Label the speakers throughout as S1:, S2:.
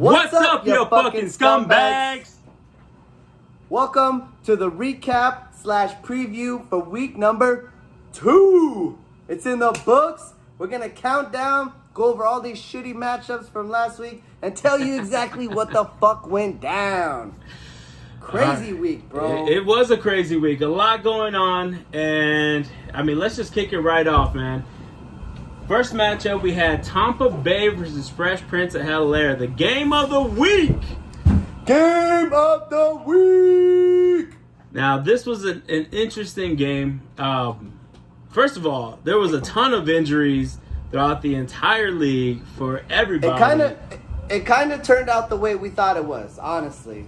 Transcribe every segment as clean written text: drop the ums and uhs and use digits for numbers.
S1: What's up, you fucking scumbags?
S2: Welcome to the recap / preview for week number 2. It's in the books. We're going to count down, go over all these shitty matchups from last week, and tell you exactly what the fuck went down. Crazy week, bro.
S1: It was a crazy week. A lot going on. And, let's just kick it right off, man. First matchup, we had Tampa Bay versus Fresh Prince of Bel-Air. The game of the week.
S2: Game of the week.
S1: Now, this was an interesting game. First of all, there was a ton of injuries throughout the entire league for everybody.
S2: It kind of turned out the way we thought it was, honestly.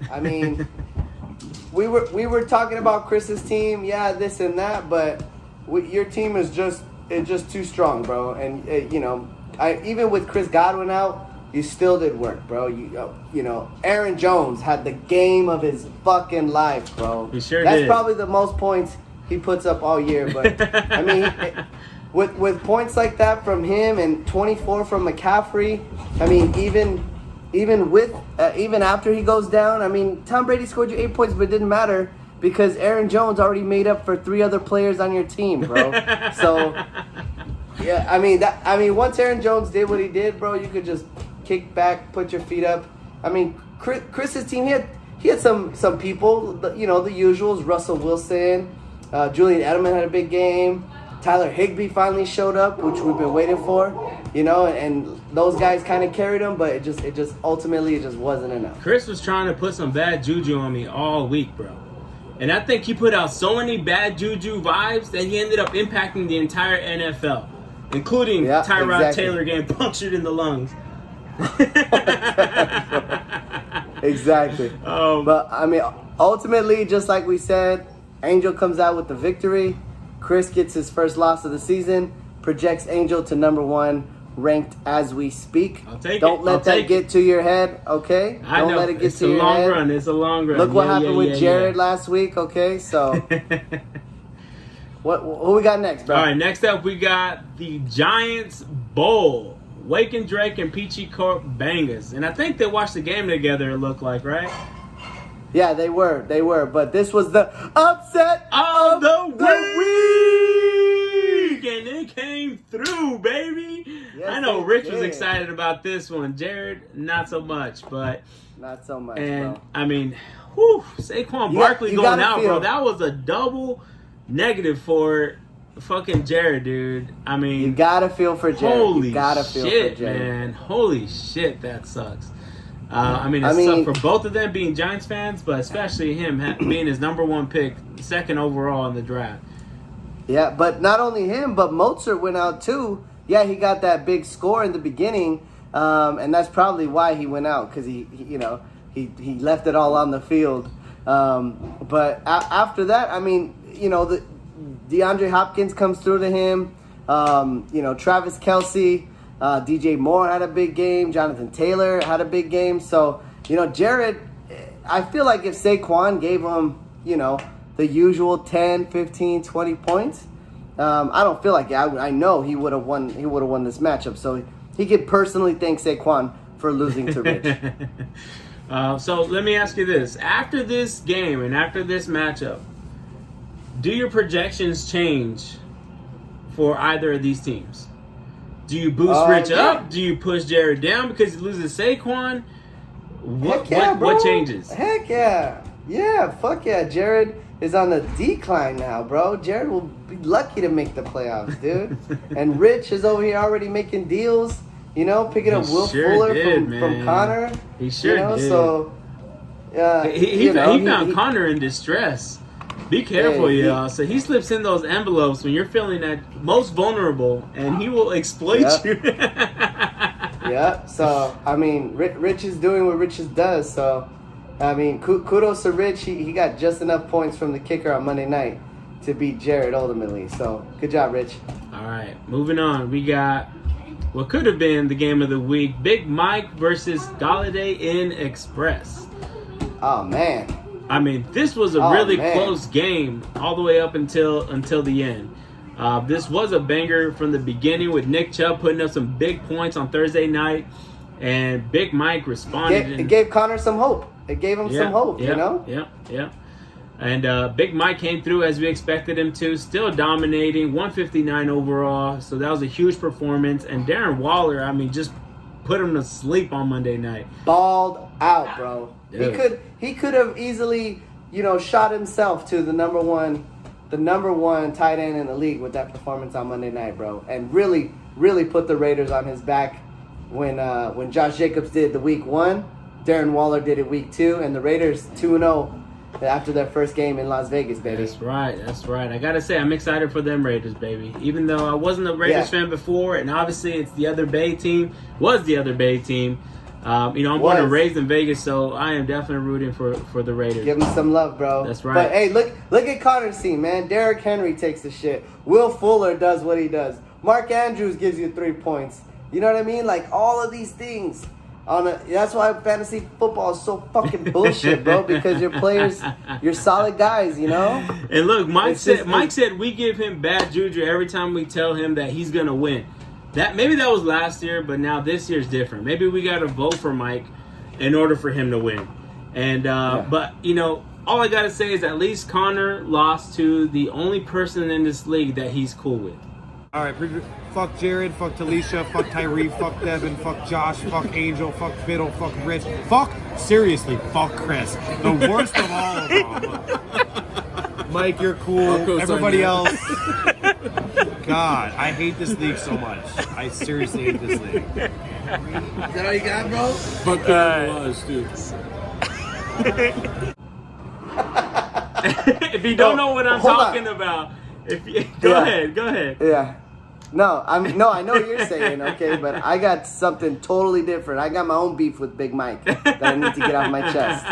S2: We were talking about Chris's team, this and that, but your team is just too strong, bro. And even with Chris Godwin out, you still did work, bro. Aaron Jones had the game of his fucking life, bro.
S1: He sure
S2: That's
S1: did.
S2: probably the most points he puts up all year. But with points like that from him and 24 from McCaffrey, even after he goes down, Tom Brady scored you 8 points, but it didn't matter because Aaron Jones already made up for 3 other players on your team, bro. So, once Aaron Jones did what he did, bro, you could just kick back, put your feet up. Chris's team, he had some people, the usuals, Russell Wilson, Julian Edelman had a big game. Tyler Higbee finally showed up, which we've been waiting for, and those guys kind of carried him, but it just ultimately wasn't enough.
S1: Chris was trying to put some bad juju on me all week, bro. And I think he put out so many bad juju vibes that he ended up impacting the entire NFL, including Tyrod Taylor getting punctured in the lungs.
S2: Exactly. But, ultimately, just like we said, Angel comes out with the victory. Chris gets his first loss of the season, projects Angel to number 1 ranked as we speak. Don't let that get to your head, okay? Don't let it get to your head.
S1: It's a long run.
S2: Look what happened with Jared last week, okay? So, who we got next, bro?
S1: All right, next up we got the Giants Bowl. Wake and Drake and Peachy Corp Bangers. And I think they watched the game together, it looked like, right?
S2: Yeah, they were. But this was the upset
S1: of the week! And it came through, baby! Yes, I know Rich was excited about this one. Jared, not so much, but...
S2: Not so much,
S1: and,
S2: bro.
S1: Saquon Barkley going out, bro. That was a double negative for fucking Jared, dude.
S2: You gotta feel for Jared.
S1: Holy shit, man. Holy shit, that sucks. It sucked for both of them being Giants fans, but especially him being his number 1 pick, 2nd overall in the draft.
S2: Yeah, but not only him, but Mozart went out too. Yeah, he got that big score in the beginning, and that's probably why he went out, because he left it all on the field. But after that, the DeAndre Hopkins comes through to him. Travis Kelce. DJ Moore had a big game. Jonathan Taylor had a big game. So, Jared, I feel like if Saquon gave him, the usual 10, 15, 20 points, I don't feel like it. I know he would have won. He would have won this matchup. So he could personally thank Saquon for losing to Rich.
S1: So let me ask you this: after this game and after this matchup, do your projections change for either of these teams? Do you boost Rich up? Do you push Jared down because he loses Saquon? What changes?
S2: Heck yeah. Yeah, fuck yeah. Jared is on the decline now, bro. Jared will be lucky to make the playoffs, dude. And Rich is over here already making deals, picking up Will Fuller from Connor.
S1: He sure did.
S2: So,
S1: he found Connor in distress. Be careful, y'all. So he slips in those envelopes when you're feeling at most vulnerable, and he will exploit you.
S2: Yeah. So, Rich is doing what Rich does. So, kudos to Rich. He got just enough points from the kicker on Monday night to beat Jared ultimately. So, good job, Rich.
S1: All right. Moving on. We got what could have been the game of the week. Big Mike versus Galladay Inn Express.
S2: Oh, man.
S1: This was a really close game all the way up until the end. This was a banger from the beginning with Nick Chubb putting up some big points on Thursday night. and Big Mike responded.
S2: It gave Connor some hope. It gave him some hope, you know?
S1: Yeah. And Big Mike came through as we expected him to, still dominating, 159 overall. So that was a huge performance. And Darren Waller, I mean, just put him to sleep on Monday night.
S2: Balled out, bro.
S1: Dude.
S2: He could have easily, shot himself to the number one tight end in the league with that performance on Monday night, bro. And really, really put the Raiders on his back when Josh Jacobs did the week 1. Darren Waller did it week 2, and the Raiders 2-0 after their first game in Las Vegas, baby.
S1: That's right. I gotta say, I'm excited for them Raiders, baby. Even though I wasn't a Raiders fan before, and obviously it's the other Bay team. I'm born and raised in Vegas, so I am definitely rooting for the Raiders.
S2: Give them some love, bro.
S1: That's right.
S2: But hey, look at Connor's team, man. Derrick Henry takes the shit. Will Fuller does what he does. Mark Andrews gives you 3 points. You know what I mean? Like all of these things. That's why fantasy football is so fucking bullshit, bro. Because your players, you're solid guys, you know.
S1: And look, Mike said we give him bad juju every time we tell him that he's gonna win. Maybe that was last year, but now this year's different. Maybe we got to vote for Mike in order for him to win. And but all I gotta say is at least Connor lost to the only person in this league that he's cool with.
S3: All right, fuck Jared, fuck Talisha, fuck Tyree, fuck Devin, fuck Josh, fuck Angel, fuck Fiddle, fuck Rich, seriously, fuck Chris. The worst of all of them. Mike, you're cool. Everybody else. God, I hate this league so much. I seriously hate this league.
S2: Is that all you got, bro?
S4: Fuck was, dude.
S1: If you don't know what I'm talking about, go ahead.
S2: Yeah. No, I know what you're saying, okay, but I got something totally different. I got my own beef with Big Mike that I need to get off my chest.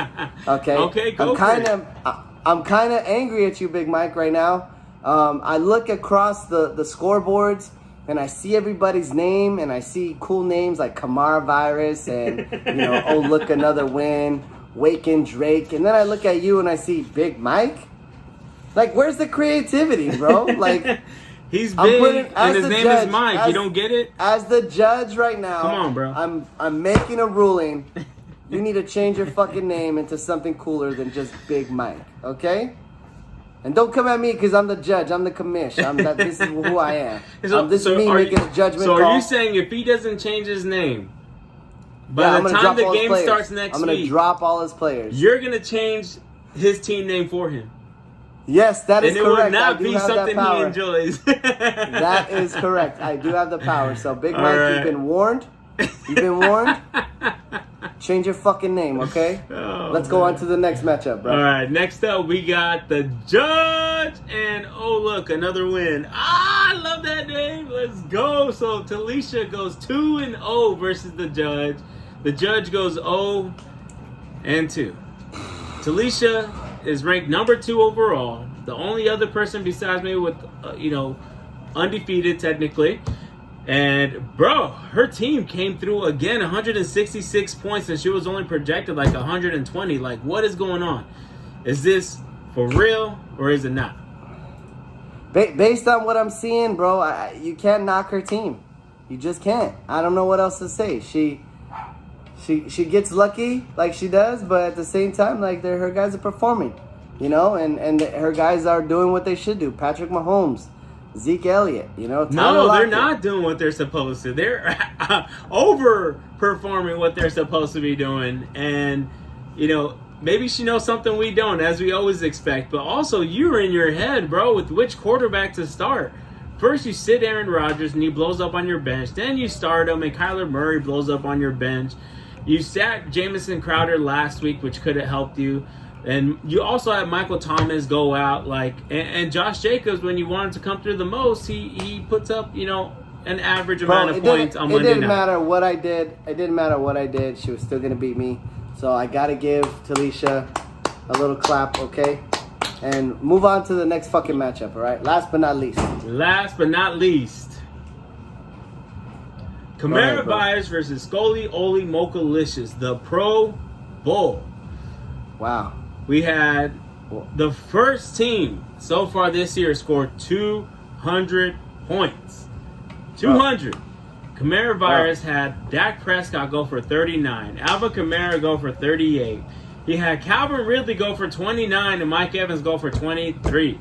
S2: Okay.
S1: Okay, go
S2: I'm kind of angry at you, Big Mike, right now. I look across the scoreboards and I see everybody's name and I see cool names like Kamara Virus and oh look another win, Waken Drake, and then I look at you and I see Big Mike. Like, where's the creativity, bro? Like,
S1: he's big and his name is Mike. You don't get it?
S2: As the judge right now,
S1: come on, bro.
S2: I'm making a ruling. You need to change your fucking name into something cooler than just Big Mike, okay? And don't come at me because I'm the judge. I'm the commish. This is who I am. This is me making a judgment call.
S1: So are you saying if he doesn't change his name, by the time the game starts next week,
S2: I'm going to drop all his players.
S1: You're going to change his team name for him?
S2: Yes, that is correct.
S1: And it will not be something he enjoys.
S2: That is correct. I do have the power. So, Big Mike, you've been warned. You've been warned. Change your fucking name, okay? Let's go on to the next matchup, bro.
S1: All right, next up we got the Judge, and oh look, another win. I love that name. Let's go. So Talisha goes 2-0 versus the Judge. The Judge goes 0-2. Talisha is ranked number 2 overall. The only other person besides me with, undefeated technically. And, bro, her team came through again, 166 points, and she was only projected like 120. Like, what is going on? Is this for real or is it not?
S2: Based on what I'm seeing, bro, you can't knock her team. You just can't. I don't know what else to say. She gets lucky like she does, but at the same time, like her guys are performing, and her guys are doing what they should do. Patrick Mahomes, Zeke Elliott,
S1: No, they're not doing what they're supposed to. They're overperforming what they're supposed to be doing. And, maybe she knows something we don't, as we always expect. But also, you're in your head, bro, with which quarterback to start. First, you sit Aaron Rodgers, and he blows up on your bench. Then you start him, and Kyler Murray blows up on your bench. You sat Jamison Crowder last week, which could have helped you. And you also had Michael Thomas go out, and Josh Jacobs, when you wanted to come through the most, he puts up, an average amount of points on Monday night.
S2: It didn't matter what I did. It didn't matter what I did. She was still going to beat me. So I got to give Talisha a little clap, okay? And move on to the next fucking matchup, all right? Last but not least.
S1: Kamara Byers versus Scully Oli Mokalicious, the Pro Bowl.
S2: Wow.
S1: We had the first team so far this year scored 200 points. 200. Kamara Virus had Dak Prescott go for 39, Alvin Kamara go for 38. He had Calvin Ridley go for 29 and Mike Evans go for 23.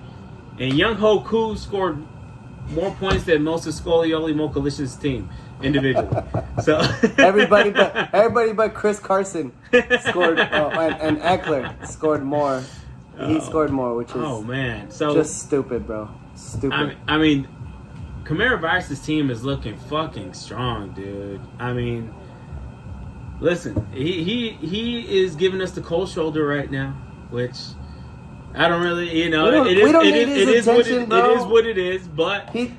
S1: And Young Ho Koo scored more points than most of Scolioli Mokalicious team individually. So
S2: everybody but Chris Carson scored, and Eckler scored more. He scored more, which is just stupid, bro. Stupid.
S1: I mean, Kamara Virus' team is looking fucking strong, dude. I mean, listen, he is giving us the cold shoulder right now, which I don't really, it is what it is, but
S2: he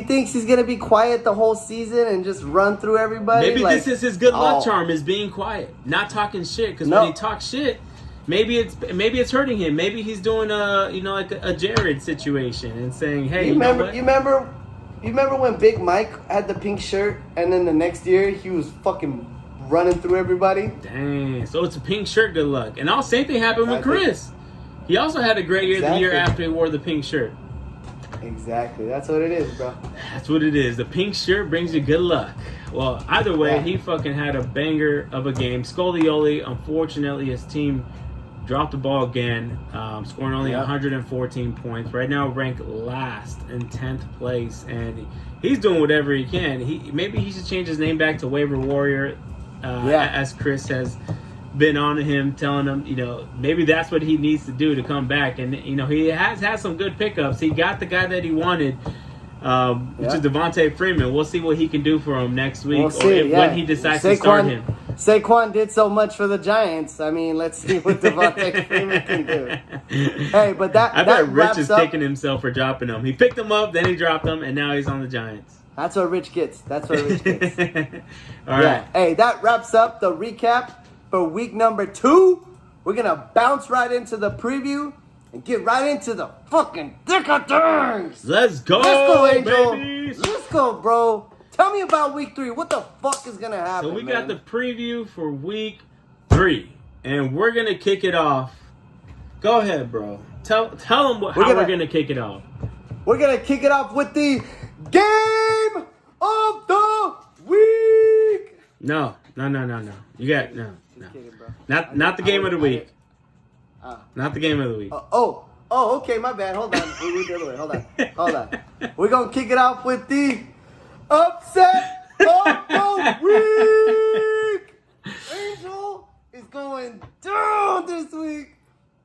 S2: thinks he's gonna be quiet the whole season and just run through everybody.
S1: Maybe this is his good luck charm, is being quiet, not talking shit. Because when he talks shit, maybe it's hurting him. Maybe he's doing like a Jared situation and saying, "Hey,
S2: you remember when Big Mike had the pink shirt and then the next year he was fucking running through everybody?"
S1: Dang, so it's a pink shirt good luck. And same thing happened with Chris. He also had a great year the year after he wore the pink shirt.
S2: Exactly. That's what it is, bro.
S1: That's what it is. The pink shirt brings you good luck. Well, either way, he fucking had a banger of a game. Scolioli, unfortunately, his team dropped the ball again, scoring only 114 points. Right now, ranked last in 10th place, and he's doing whatever he can. Maybe he should change his name back to Waiver Warrior, as Chris has been on to him, telling him, maybe that's what he needs to do to come back. And, he has had some good pickups. He got the guy that he wanted, which is Devontae Freeman. We'll see what he can do for him next week, when he decides to start him.
S2: Saquon did so much for the Giants. I mean, let's see what Devontae Freeman can do. Hey, but I bet
S1: Rich is kicking himself for dropping him. He picked him up, then he dropped him, and now he's on the Giants.
S2: That's what Rich gets. All right. Hey, that wraps up the recap for week number 2. We're going to bounce right into the preview and get right into the fucking thick of things.
S1: Let's go,
S2: Angel.
S1: baby.
S2: Let's go, bro. Tell me about week 3. What the fuck is going to happen,
S1: So we got the preview for week 3, and we're going to kick it off. Go ahead, bro. Tell them how we're going to kick it off.
S2: We're going to kick it off with the game of the week.
S1: No. You got no. Kidding, not the game of the week. Not the game of the week.
S2: Okay, my bad. Hold on. We the other way. Hold on. We're going to kick it off with the upset of the week. Angel is going down this week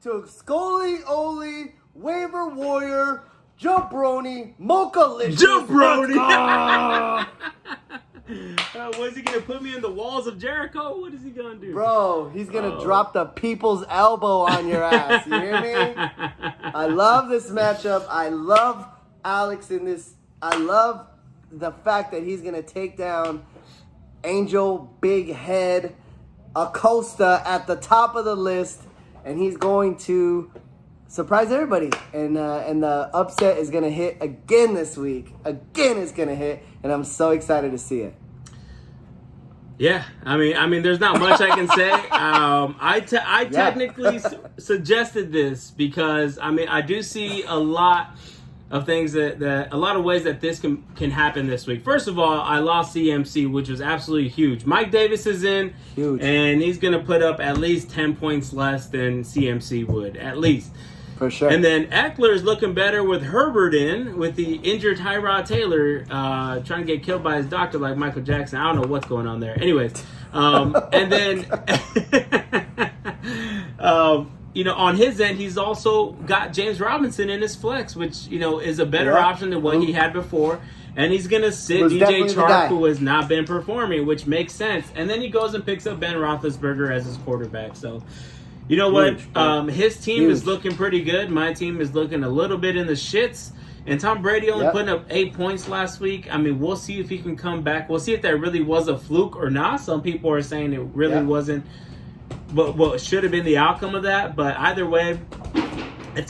S2: to Scolioli, Waiver Warrior, Jabroni, Mokalicious.
S1: Jabroni. Was he gonna put me in the walls of Jericho? What is he gonna do,
S2: bro? He's gonna drop the people's elbow on your ass. You hear me? I love this matchup. I love Alex in this. I love the fact that he's gonna take down Angel Big Head Acosta at the top of the list, and he's going to surprise everybody. And the upset is gonna hit again this week. Again, it's gonna hit, and I'm so excited to see it.
S1: Yeah, I mean, there's not much I can say. I technically suggested this because I do see a lot of things that a lot of ways that this can happen this week. First of all, I lost CMC, which was absolutely huge. Mike Davis is in, and he's gonna put up at least 10 points less than CMC would, at least.
S2: For sure.
S1: And then Eckler is looking better with Herbert in, with the injured Tyrod Taylor trying to get killed by his doctor like Michael Jackson. I don't know what's going on there. Anyways, and then, on his end, he's also got James Robinson in his flex, which, is a better option than what he had before. And he's going to sit DJ Chark, who has not been performing, which makes sense. And then he goes and picks up Ben Roethlisberger as his quarterback. So, you know what? His team is looking pretty good. My team is looking a little bit in the shits. And Tom Brady only putting up 8 points last week. We'll see if he can come back. We'll see if that really was a fluke or not. Some people are saying it really wasn't. But what should have been the outcome of that. But either way,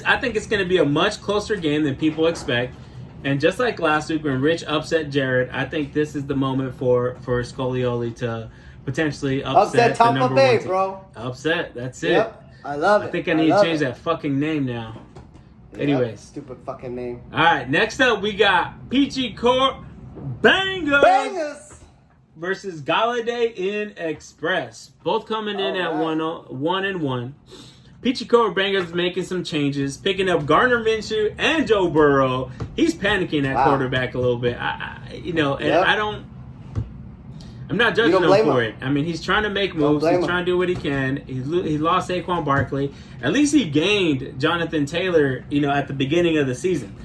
S1: I think it's going to be a much closer game than people expect. And just like last week when Rich upset Jared, I think this is the moment for Scolioli to potentially upset the number one team.
S2: Bro.
S1: Upset. That's it.
S2: Yep. I love it.
S1: I think I need to change that fucking name now. Anyways.
S2: Stupid fucking name.
S1: All right. Next up, we got Peachy Court Bangers. versus Galladay in Express. Both coming in at 1-1. Peachy Bengals is making some changes, picking up Gardner Minshew and Joe Burrow. He's panicking at quarterback a little bit. I'm not judging him for it. I mean, he's trying to make moves. He's trying to do what he can. He lost Saquon Barkley. At least he gained Jonathan Taylor, at the beginning of the season.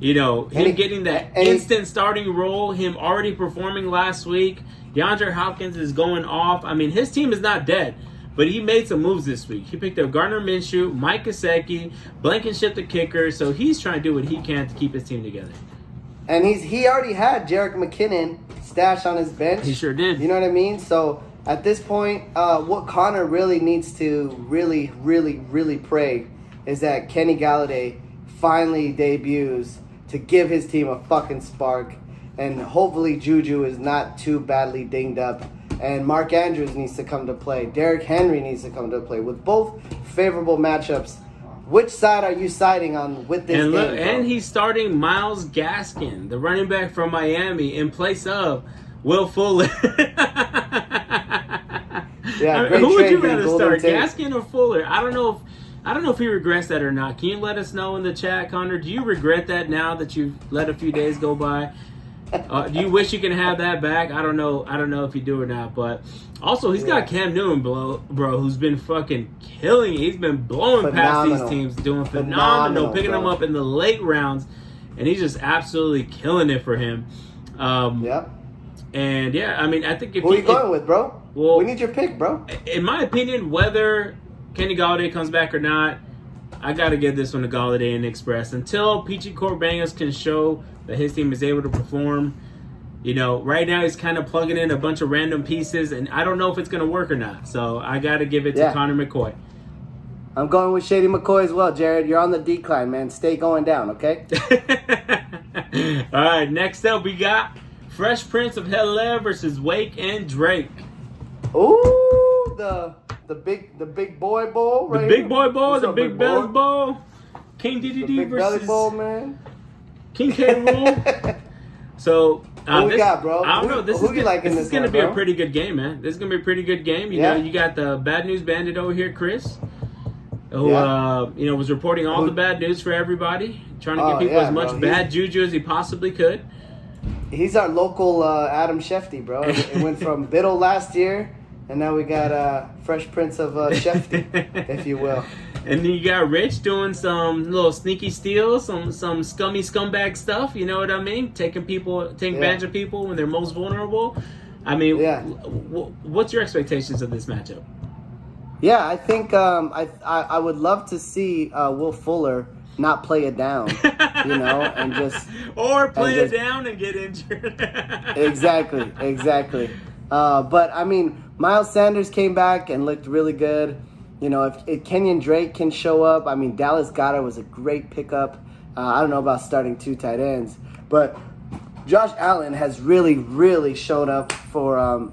S1: Him getting that instant starting role, him already performing last week. DeAndre Hopkins is going off. I mean, his team is not dead, but he made some moves this week. He picked up Gardner Minshew, Mike Gesicki, Blankenship the kicker, so he's trying to do what he can to keep his team together.
S2: And he already had Jerick McKinnon stashed on his bench.
S1: He sure did.
S2: You know what I mean? So at this point, what Connor really needs to really, really, really pray is that Kenny Galladay finally debuts to give his team a fucking spark. And hopefully Juju is not too badly dinged up. And Mark Andrews needs to come to play. Derrick Henry needs to come to play. With both favorable matchups, which side are you siding on with this game?
S1: And he's starting Myles Gaskin, the running back from Miami, in place of Will Fuller. Who would you rather start, Gaskin or Fuller? I don't know if he regrets that or not. Can you let us know in the chat, Connor? Do you regret that now that you've let a few days go by? Do you wish you can have that back? I don't know if you do or not. But also, he's got Cam Newton, bro, who's been fucking killing it. He's been blowing past these teams, doing phenomenal, picking them up in the late rounds, and he's just absolutely killing it for him.
S2: Yep.
S1: And I mean, I think
S2: who are you going with, bro? Well, we need your pick, bro.
S1: In my opinion, whether Kenny Galladay comes back or not, I got to give this one to Galladay and Express. Until Peachy Bengals can show that his team is able to perform, right now he's kind of plugging in a bunch of random pieces, and I don't know if it's going to work or not. So I got to give it to Connor McCoy.
S2: I'm going with Shady McCoy as well, Jared. You're on the decline, man. Stay going down, okay?
S1: All right, next up we got Fresh Prince of Bel-Air versus Wake and Drake.
S2: Ooh, the big boy bowl, right?
S1: The big boy bowl, the big belly bowl. King DDD versus
S2: belly bowl, man.
S1: King K. Rool. So
S2: who we got, bro?
S1: I don't know. This is going to be
S2: bro?
S1: a pretty good game, man. This is going to be a pretty good game. You know, you got the Bad News Bandit over here, Chris, who was reporting all the bad news for everybody, trying to give people as much bad juju as he possibly could.
S2: He's our local Adam Shefty, bro. It went from Biddle last year, and now we got Fresh Prince of Shefty, if you will.
S1: And then you got Rich doing some little sneaky steals, some scummy scumbag stuff. You know what I mean? Taking advantage of people when they're most vulnerable. I mean, what's your expectations of this matchup?
S2: Yeah, I think I would love to see Will Fuller not play it down, and just
S1: play it down and get injured.
S2: Exactly. But I mean, Miles Sanders came back and looked really good. If Kenyon Drake can show up, I mean, Dallas Goedert was a great pickup. I don't know about starting two tight ends, but Josh Allen has really, really showed up for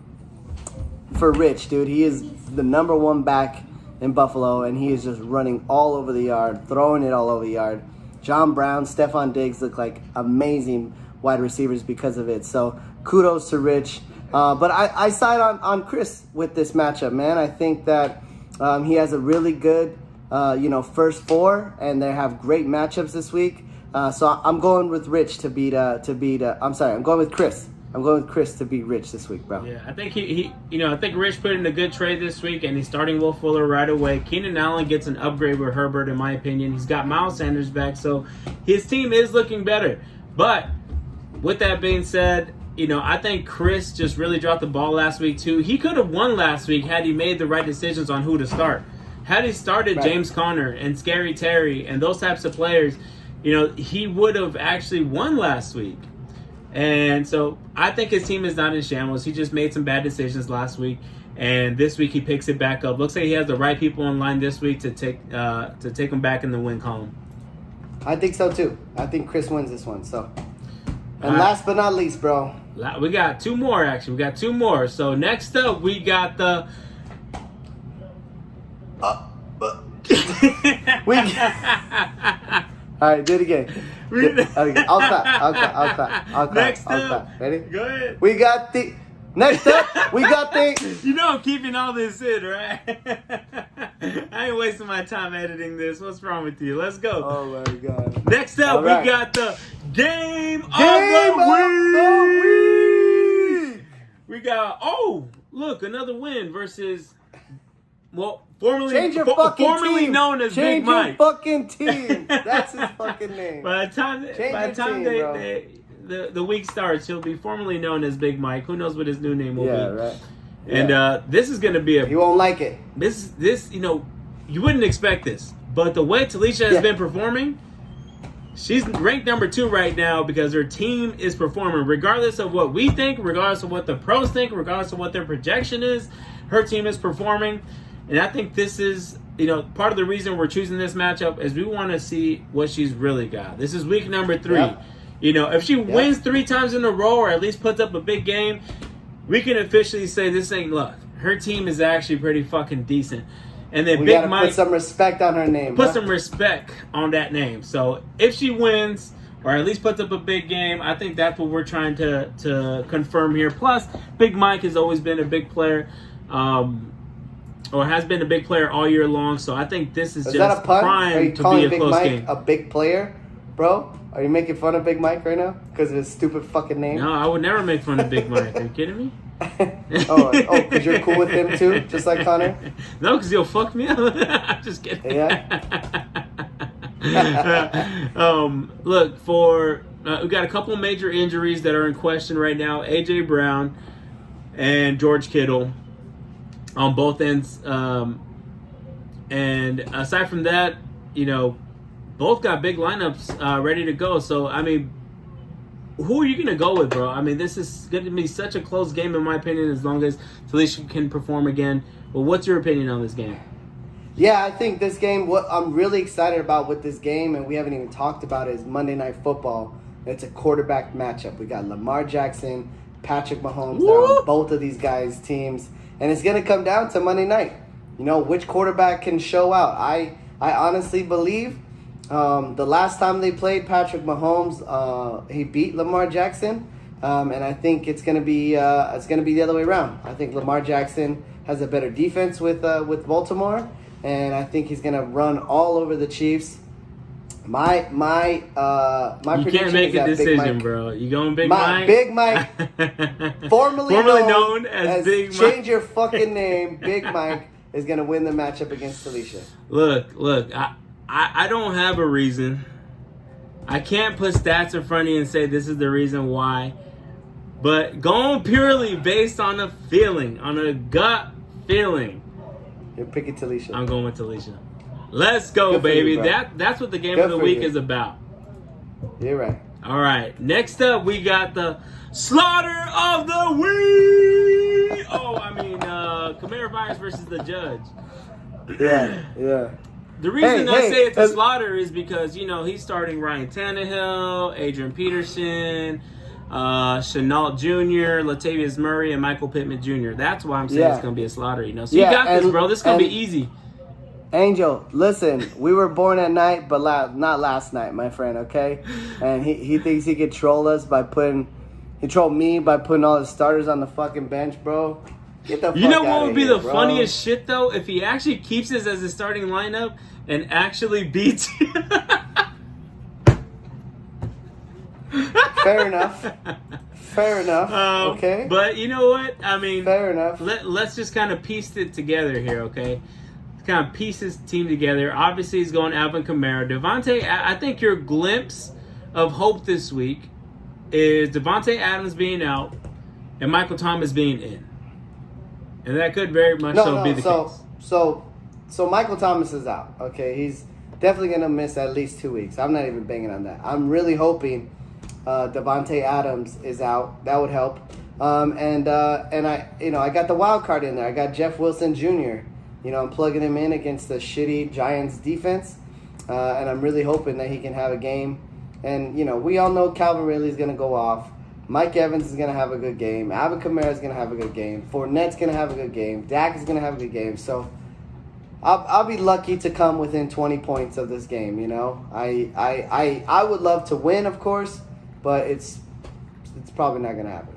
S2: Rich, dude. He is the number one back in Buffalo, and he is just running all over the yard, throwing it all over the yard. John Brown, Stephon Diggs look like amazing wide receivers because of it. So kudos to Rich. But I side on Chris with this matchup, man. I think that he has a really good, first four, and they have great matchups this week. So I'm going with Rich to beat. I'm going with Chris. I'm going with Chris to beat Rich this week, bro.
S1: Yeah, I think I think Rich put in a good trade this week, and he's starting Will Fuller right away. Keenan Allen gets an upgrade with Herbert, in my opinion. He's got Miles Sanders back, so his team is looking better. But with that being said, I think Chris just really dropped the ball last week, too. He could have won last week had he made the right decisions on who to start. Had he started James Conner and Scary Terry and those types of players, he would have actually won last week. And so I think his team is not in shambles. He just made some bad decisions last week, and this week he picks it back up. Looks like he has the right people in line this week to take him back in the win column.
S2: I think so, too. I think Chris wins this one, so... And last but not least, bro.
S1: We got two more, actually. We got two more. So next up, we got the...
S2: All right, do it again. I'll clap.
S1: Next
S2: I'll
S1: up.
S2: clap. Ready?
S1: Go ahead.
S2: We got the Next up, we got the.
S1: You know I'm keeping all this in, right? I ain't wasting my time editing this. What's wrong with you? Let's go.
S2: Oh my god.
S1: Next up,
S2: All right.
S1: we got the Game of
S2: Game
S1: the
S2: week.
S1: We got, look, another win versus, well, formerly
S2: Change your fucking team.
S1: known as
S2: Change
S1: Big Mike.
S2: your fucking team. That's his fucking name.
S1: By the time the week starts, he'll be formerly known as Big Mike. Who knows what his new name will be?
S2: Right.
S1: And this is going to be
S2: You won't like it.
S1: this you wouldn't expect this, but the way Talisha has been performing, she's ranked number 2 right now because her team is performing. Regardless of what we think, regardless of what the pros think, regardless of what their projection is, her team is performing. And I think this is, part of the reason we're choosing this matchup is we want to see what she's really got. This is week number 3.
S2: Yep.
S1: If she wins 3 times in a row or at least puts up a big game, we can officially say this ain't luck. Her team is actually pretty fucking decent. And then
S2: We
S1: Big
S2: gotta
S1: Mike,
S2: put some respect on her name.
S1: put some respect on that name. So if she wins or at least puts up a big game, I think that's what we're trying to confirm here. Plus, Big Mike has always been a big player, or has been a big player all year long. So I think this is
S2: Is
S1: just
S2: that a pun? Are
S1: prime
S2: you
S1: to
S2: calling
S1: be a
S2: Big
S1: close
S2: Mike
S1: game.
S2: a big player, bro? Are you making fun of Big Mike right now because of his stupid fucking name?
S1: No, I would never make fun of Big Mike. Are you kidding me?
S2: Because you're cool with him too, just like Connor?
S1: No, because he'll fuck me up. I'm just kidding.
S2: Yeah?
S1: Look, we got a couple major injuries that are in question right now. AJ Brown and George Kittle on both ends. And aside from that, both got big lineups ready to go. So, I mean, who are you going to go with, bro? I mean, this is going to be such a close game, in my opinion, as long as Talisha can perform again. But what's your opinion on this game?
S2: Yeah, I think this game, what I'm really excited about with this game, and we haven't even talked about it, is Monday Night Football. It's a quarterback matchup. We got Lamar Jackson, Patrick Mahomes, they're on both of these guys' teams. And it's going to come down to Monday night. Which quarterback can show out. I honestly believe the last time they played, Patrick Mahomes, he beat Lamar Jackson. And I think it's going to be the other way around. I think Lamar Jackson has a better defense with Baltimore. And I think he's going to run all over the Chiefs. My
S1: You
S2: prediction
S1: can't make
S2: is
S1: a
S2: that
S1: decision,
S2: Big Mike,
S1: bro. You going Big Mike?
S2: Big Mike, formerly known
S1: as Big Mike.
S2: change your fucking name, Big Mike, is going to win the matchup against Talisha.
S1: Look, I don't have a reason. I can't put stats in front of you and say this is the reason why. But going purely based on a feeling, on a gut feeling,
S2: You're picking Talisha.
S1: I'm going with Talisha. Let's go,
S2: Good for
S1: baby.
S2: you, bro.
S1: That's what the game
S2: Good
S1: of the
S2: for
S1: week
S2: you.
S1: is about.
S2: You're right.
S1: All right. Next up, we got the slaughter of the week. Kamara Virus versus the Judge.
S2: Yeah.
S1: The reason I
S2: Hey,
S1: say it's a slaughter is because, he's starting Ryan Tannehill, Adrian Peterson, Chenault Jr., Latavius Murray, and Michael Pittman Jr. That's why I'm saying it's going to be a slaughter, So you got this, bro. This is going to be easy.
S2: Angel, listen, we were born at night, but not last night, my friend, okay? And he thinks he could troll us he trolled me by putting all the starters on the fucking bench, bro. Get the fuck
S1: You know what
S2: outta
S1: would be
S2: here,
S1: the
S2: bro.
S1: funniest shit, though? If he actually keeps this as his starting lineup and actually beats you.
S2: Fair enough. Okay?
S1: But you know what? I mean,
S2: Fair enough.
S1: let's just kind of piece it together here, okay? Kind of piece his team together. Obviously, he's going Alvin Kamara. Devontae, I think your glimpse of hope this week is Devontae Adams being out and Michael Thomas being in. And that could very much be the case.
S2: So Michael Thomas is out. Okay, he's definitely gonna miss at least 2 weeks. I'm not even banging on that. I'm really hoping Devontae Adams is out. That would help. And I got the wild card in there. I got Jeff Wilson Jr. I'm plugging him in against the shitty Giants defense, and I'm really hoping that he can have a game. And we all know Calvin Ridley's gonna go off. Mike Evans is going to have a good game. Alvin Kamara is going to have a good game. Fournette's going to have a good game. Dak is going to have a good game. So I'll be lucky to come within 20 points of this game, I would love to win, of course, but it's probably not going to happen.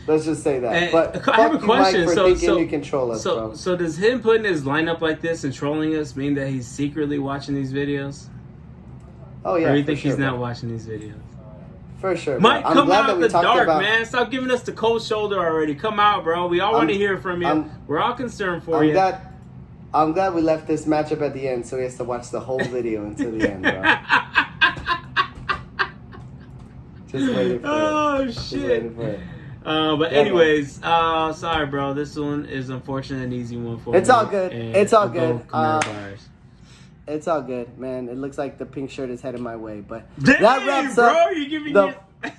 S2: Let's just say that.
S1: And
S2: But
S1: I have a
S2: fuck you, Mike,
S1: question.
S2: for
S1: So,
S2: thinking
S1: so
S2: you can troll us, bro.
S1: so does him putting his lineup like this and trolling us mean that he's secretly watching these videos?
S2: Oh yeah,
S1: Or do you
S2: for
S1: think
S2: sure,
S1: he's not
S2: bro.
S1: watching these videos?
S2: For sure, bro.
S1: Mike,
S2: I'm
S1: come
S2: glad
S1: out
S2: that we
S1: the
S2: talked
S1: dark,
S2: about.
S1: man. Stop giving us the cold shoulder already. Come out, bro. We all want to hear from you. We're all concerned for you.
S2: I'm glad we left this matchup at the end, so he has to watch the whole video until the end, bro. Just waiting for it.
S1: Oh
S2: Just
S1: shit.
S2: waiting for it.
S1: But
S2: Yeah,
S1: anyways, sorry, bro. This one is unfortunate and easy one for me.
S2: It's all good.
S1: And
S2: It's all
S1: I'll go
S2: good.
S1: coronavirus.
S2: It's all good, man. It looks like the pink shirt is headed my way, but
S1: Dang,
S2: that wraps
S1: bro,
S2: up
S1: you're giving
S2: the
S1: me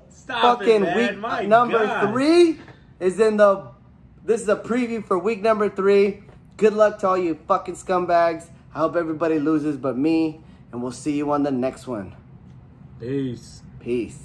S1: stop
S2: fucking
S1: it, man.
S2: week
S1: My
S2: number
S1: God.
S2: 3. This is a preview for week number 3. Good luck to all you fucking scumbags. I hope everybody loses but me, and we'll see you on the next one.
S1: Peace.
S2: Peace.